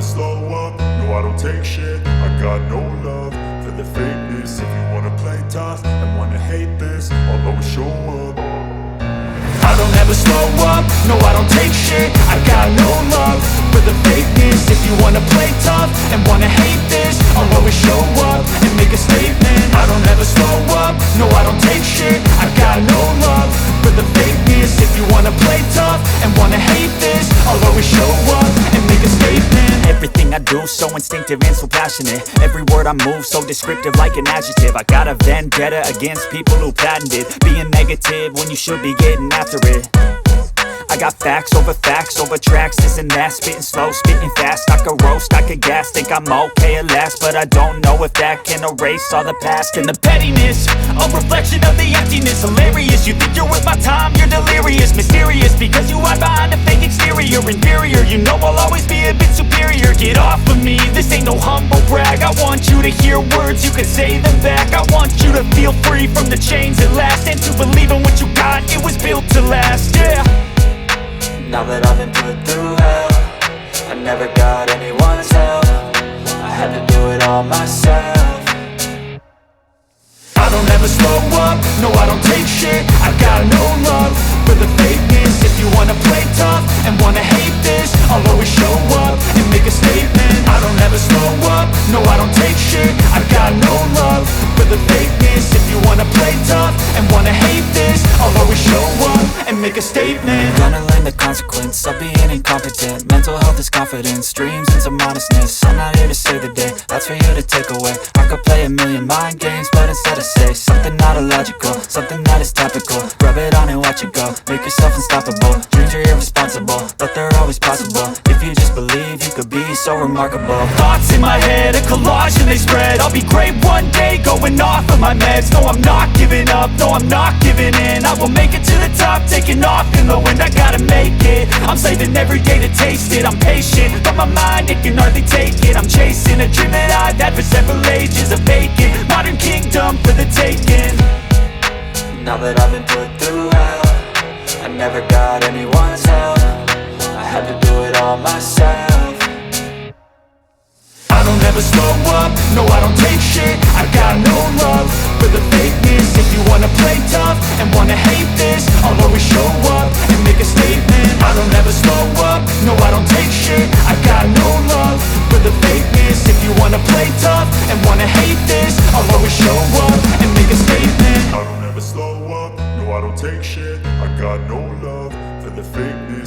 slow up, no I don't take shit. I got no love for the fakeness. If you wanna play tough and wanna hate this, I'll always show up. I don't ever slow up, no I don't take shit. I got no love for the fakeness. If you wanna play tough and wanna hate this, I'll always show up and make a statement. I don't ever slow up, no I don't take shit. I got no love for the fakeness. If you wanna play tough and wanna hate this, I'll always show up and make a statement. Everything I do so instinctive and so passionate. Every word I move so descriptive like an adjective. I got a vendetta against people who patented being negative when you should be getting after it. I got facts over tracks, this and that. Spitting slow, spitting fast, I could roast, I could gas. Think I'm okay at last, but I don't know if that can erase all the past. And the pettiness, a reflection of the emptiness. Hilarious, you think you're worth my time, you're delirious. Mysterious, because you hide behind a fake exterior. Inferior, you know I'll always be a bit superior. Get off of me, this ain't no humble brag. I want you to hear words, you can say them back. I want you to feel free from the chains at last, and to believe in what you got, it was built to last, yeah. Now that I've been put through hell, I never got anyone's help. I had to do it all myself. I don't ever slow up, no I don't take shit. I got no love for the fakeness. If you wanna play tough and wanna hate this, I'll always show up and make a statement. I don't ever slow up, no I don't take shit. I got no love for the fakeness. If you wanna play tough and wanna hate this, I'll always show up and make a statement. Gonna learn the consequence of being incompetent. Mental health is confidence, dreams and some honestness. I'm not here to save the day, that's for you to take away. I could play a million mind games, but instead I say something not illogical, something that is topical. Rub it on and watch it go, make yourself unstoppable. Dreams are irresponsible, but they're always possible. If you just believe, you could be so remarkable. Thoughts in my head, a collage and they spread. I'll be great one day, going off of my meds. No, I'm not giving up, no, I'm not giving in. I will make it to the top, taking off in the wind. I gotta make it, I'm saving every day to taste it. I'm patient, but my mind, it can hardly take it. I'm chasing a dream that I've had for several ages. A vacant, modern kingdom for the taking. Now that I've been put through hell, I never got anyone's help. I had to do it all myself. I don't ever slow up, no I don't take shit. I got no love for the fakeness. If you wanna play tough and wanna hate this, I'll always show up and make a statement. I don't ever